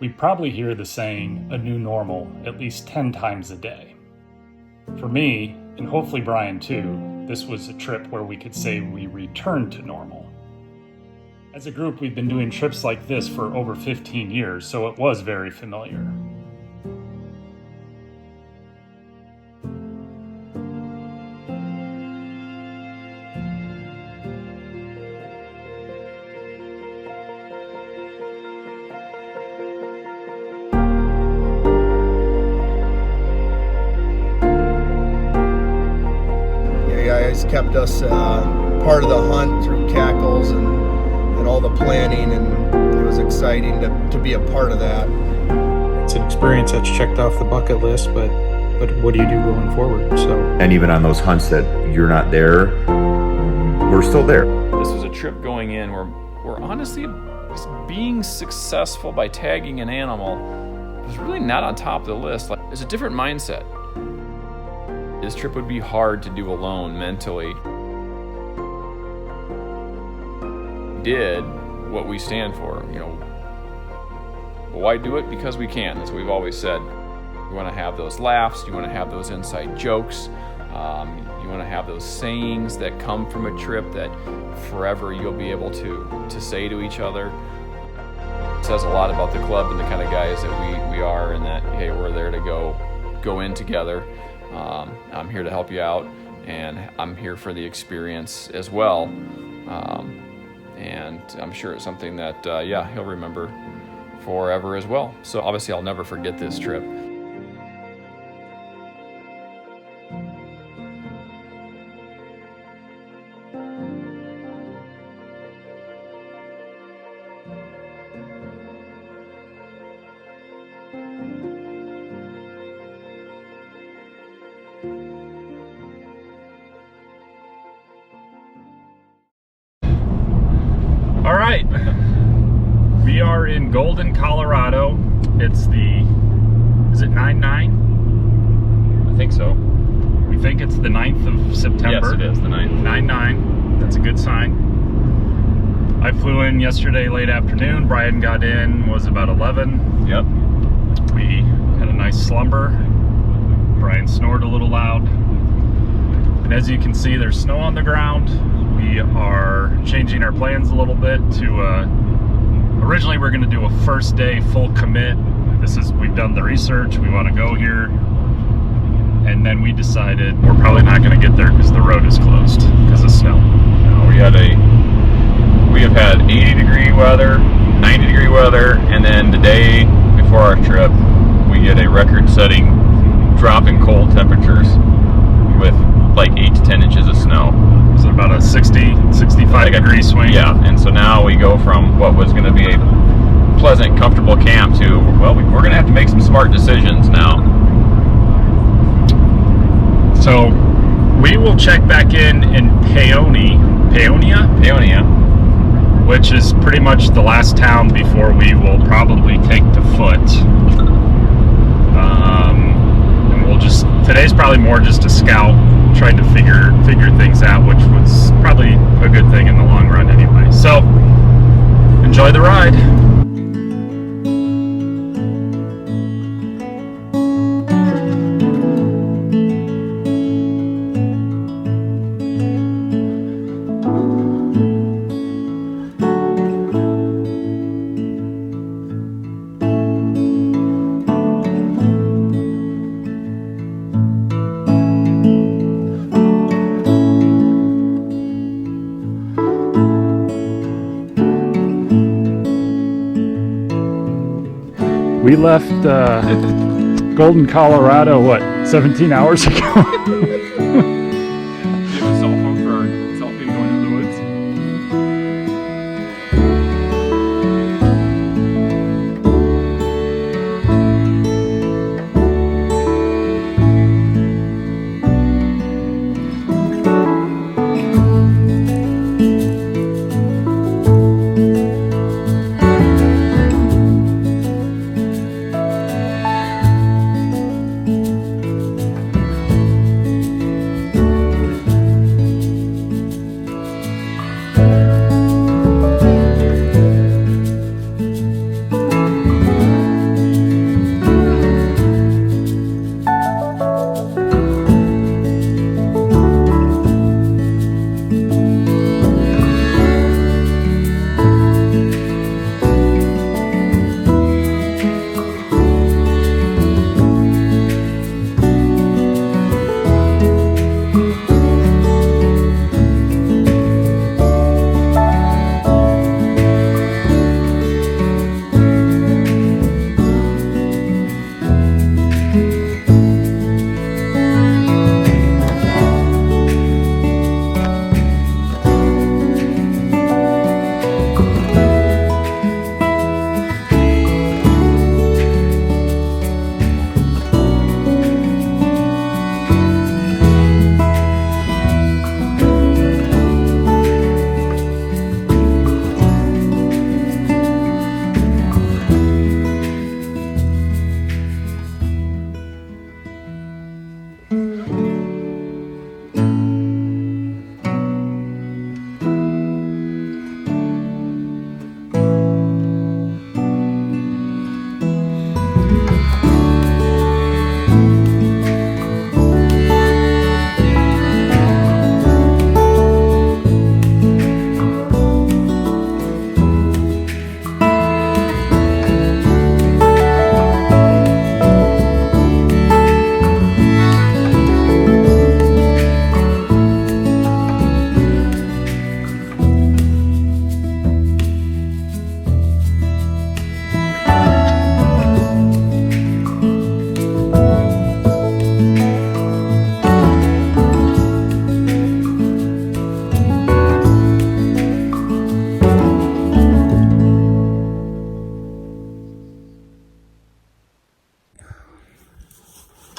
we probably hear the saying, a new normal, at least 10 times a day. For me, and hopefully Brian too, this was a trip where we could say we returned to normal. As a group, we've been doing trips like this for over 15 years, so it was very familiar. Kept us part of the hunt through cackles and all the planning, and it was exciting to be a part of that. It's an experience that's checked off the bucket list, but what do you do going forward? And even on those hunts that you're not there, we're still there. This was a trip going in where honestly just being successful by tagging an animal was really not on top of the list. Like, it's a different mindset. This trip would be hard to do alone mentally. We did what we stand for, Why do it? Because we can. That's what we've always said. You want to have those laughs. You want to have those inside jokes. You want to have those sayings that come from a trip that forever you'll be able to say to each other. It says a lot about the club and the kind of guys that we are, and that, hey, we're there to go in together. I'm here to help you out, and I'm here for the experience as well. And I'm sure it's something that, he'll remember forever as well. So obviously I'll never forget this trip. All right, we are in Golden, Colorado. It's is it 9/9? I think so. We think it's the 9th of September. Yes, it is the 9th. 9/9, that's a good sign. I flew in yesterday late afternoon. Brian got in, was about 11. Yep. We had a nice slumber. Brian snored a little loud. And as you can see, there's snow on the ground. We are changing our plans a little bit to, originally we're gonna do a first day full commit. We've done the research, we wanna go here. And then we decided we're probably not gonna get there because the road is closed because of snow. We have had 80-degree weather, 90-degree weather, and then the day before our trip, we get a record-setting drop in cold temperatures with like 8 to 10 inches of snow. So about a 65 degree swing. Yeah, and so now we go from what was going to be a pleasant, comfortable camp to, well, we're going to have to make some smart decisions now. So we will check back in Paonia, which is pretty much the last town before we will probably take to foot. And today's probably more just a scout, trying to figure things out, which was probably a good thing in the long run anyway. So enjoy the ride. We left Golden, Colorado, 17 hours ago? Do you have a cell phone for our selfie going into the woods?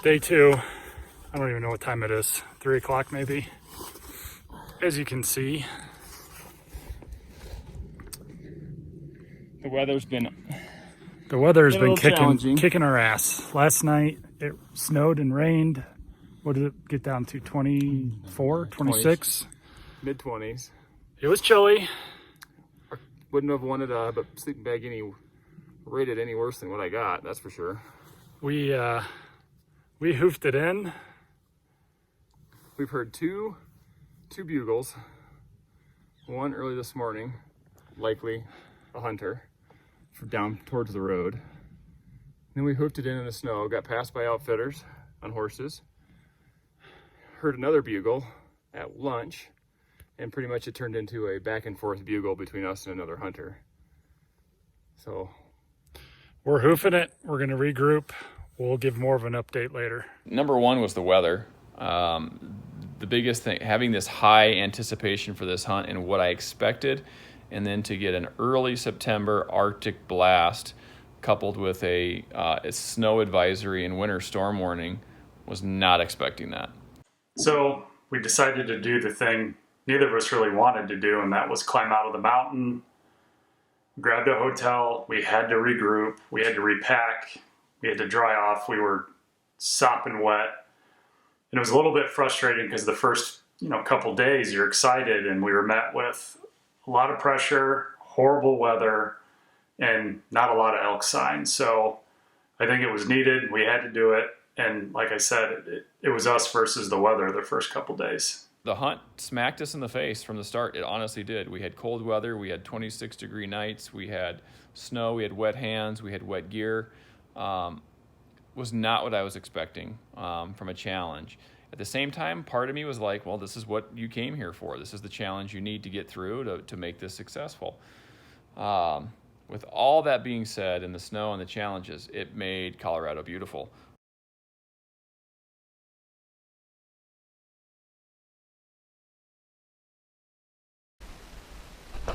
Day 2. I don't even know what time it is. 3 o'clock maybe. As you can see, the weather's been kicking our ass. Last night it snowed and rained. What did it get down to? 24, 26? Mid-20s. It was chilly. Wouldn't have wanted a sleeping bag rated any worse than what I got, that's for sure. We hoofed it in. We've heard two bugles. One early this morning, likely a hunter, down towards the road. Then we hoofed it in the snow, got passed by outfitters on horses. Heard another bugle at lunch, and pretty much it turned into a back and forth bugle between us and another hunter. So we're hoofing it. We're going to regroup. We'll give more of an update later. Number one was the weather. The biggest thing, having this high anticipation for this hunt and what I expected, and then to get an early September Arctic blast coupled with a snow advisory and winter storm warning, was not expecting that. So we decided to do the thing neither of us really wanted to do, and that was climb out of the mountain, grabbed a hotel. We had to regroup. We had to repack. We had to dry off. We were sopping wet. And it was a little bit frustrating because the first, couple days you're excited, and we were met with a lot of pressure, horrible weather, and not a lot of elk signs. So I think it was needed. We had to do it. And like I said, it was us versus the weather the first couple days. The hunt smacked us in the face from the start. It honestly did. We had cold weather. We had 26-degree nights. We had snow. We had wet hands. We had wet gear. Was not what I was expecting from a challenge. At the same time, part of me was like, well, this is what you came here for. This is the challenge you need to get through to make this successful. With all that being said, and the snow and the challenges, it made Colorado beautiful.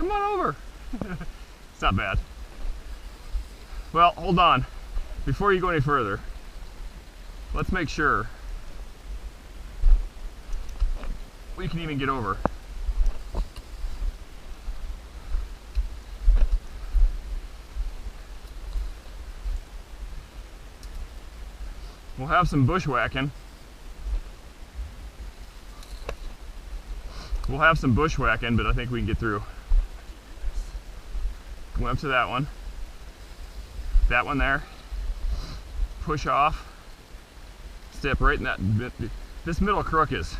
come on over. It's not bad. Well, hold on. Before you go any further, let's make sure we can even get over. We'll have some bushwhacking. We'll have some bushwhacking, but I think we can get through. Go up to that one. That one there. Push off. Step right in that. This middle crook is.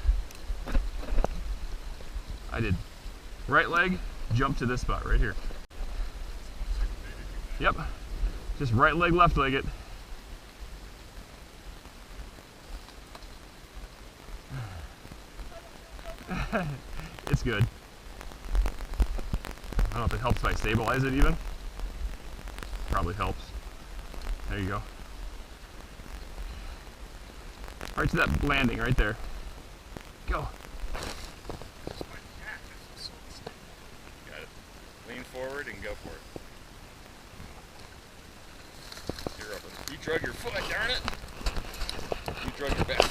I did right leg, jump to this spot right here. Yep. Just right leg, left leg it. It's good. I don't know if it helps if I stabilize it even. Probably helps. There you go. Right to that landing right there. Go. Got it. Lean forward and go for it. You're over. You drug your foot, darn it. You drug your back.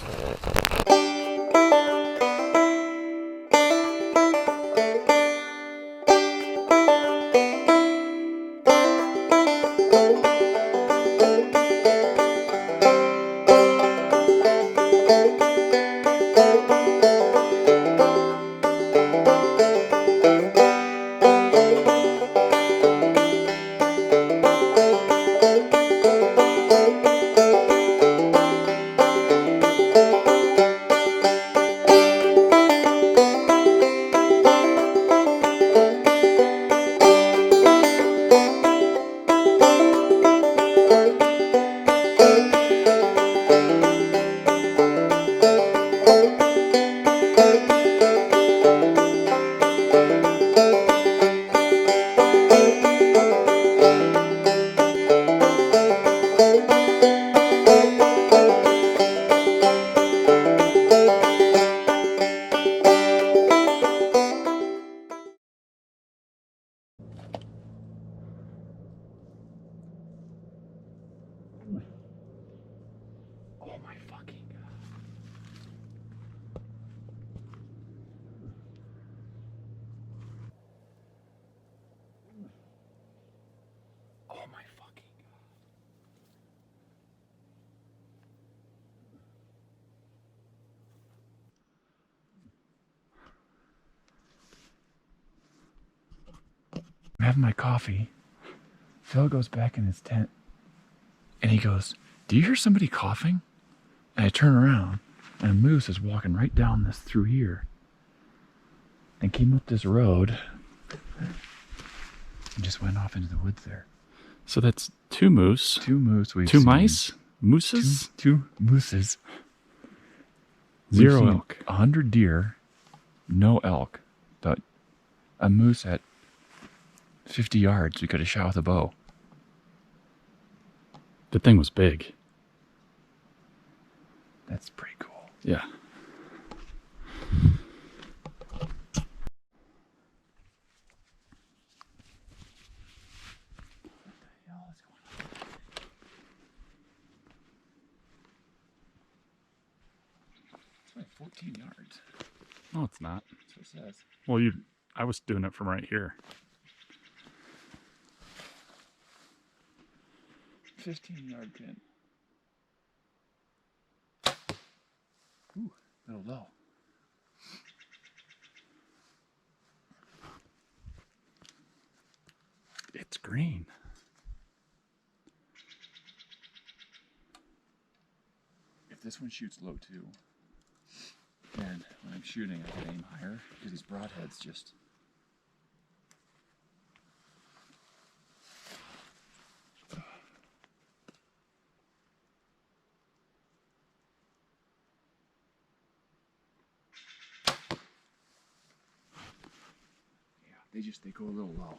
I'm having my coffee. Phil goes back in his tent and he goes, "Do you hear somebody coughing?" And I turn around and a moose is walking right down this through here and came up this road and just went off into the woods there. So that's 2 moose. 2 moose. We've Two seen. mice? Mooses? Two mooses. 0 elk. 100 deer, no elk, but a moose at 50 yards we could have shot with a bow. The thing was big. That's pretty cool. Yeah. It's like 14 yards. No, it's not. That's what it says. Well, I was doing it from right here. 15-yard pin. Ooh, little low. It's green. If this one shoots low too, then when I'm shooting I can aim higher because these broadheads just... they go a little low.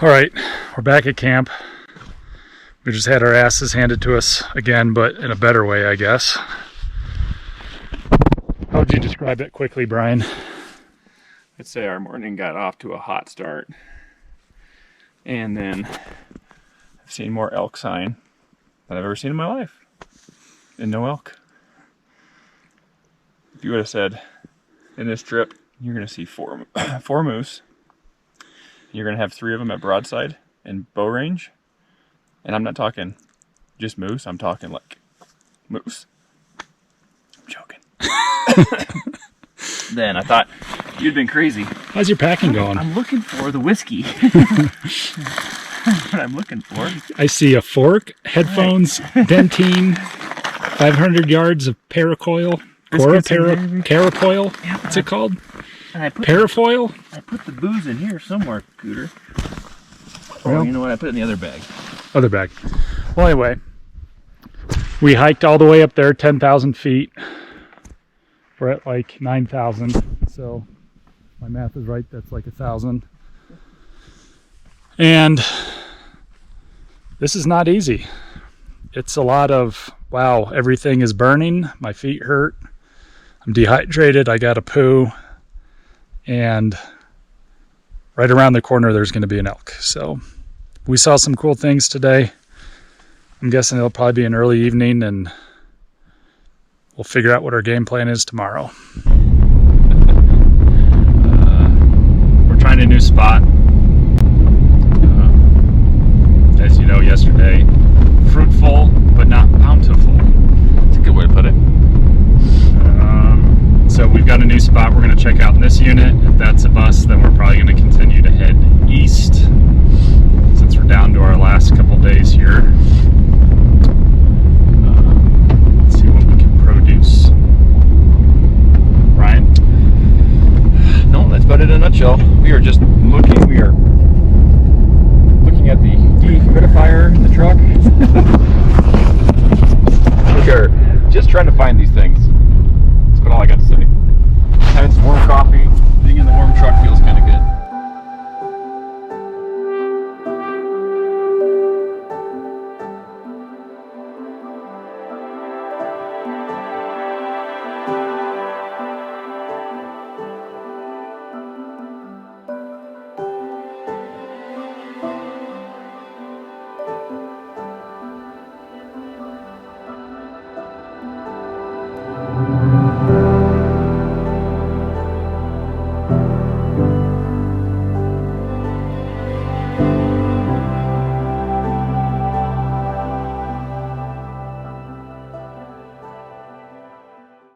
All right, we're back at camp. We just had our asses handed to us again, but in a better way, I guess. How would you describe it quickly, Brian? I'd say our morning got off to a hot start. And then I've seen more elk sign than I've ever seen in my life. And no elk. If you would have said, in this trip, you're going to see four moose. You're going to have 3 of them at broadside and bow range. And I'm not talking just moose. I'm talking like moose. I'm joking. Then I thought, you'd been crazy. How's your packing going? I'm looking for the whiskey. What I'm looking for. I see a fork, headphones, dentine, 500 yards of paracoil. Caracoil? What's it called? Parafoil? I put the booze in here somewhere, Cooter. Well, you know what? I put it in the other bag. Other bag. Well, anyway, we hiked all the way up there, 10,000 feet. We're at like 9,000. So my math is right. That's like 1,000. And this is not easy. It's a lot of, wow, everything is burning. My feet hurt. I'm dehydrated. I got a poo. And right around the corner, there's going to be an elk. So we saw some cool things today. I'm guessing it'll probably be an early evening, and we'll figure out what our game plan is tomorrow. We're trying a new spot. As you know, yesterday, fruitful but not bountiful. That's a good way to put it. So we've got a new spot we're going to check out in this unit. If that's a bust, then we're probably going to continue to head east since we're down to our last couple days here. Let's see what we can produce. Ryan? No, that's about it in a nutshell. We are just looking. We are looking at the dehumidifier in the truck. We are just trying to find these things. That's about all I got to say. Having some warm coffee, being in the warm truck feels kind of good.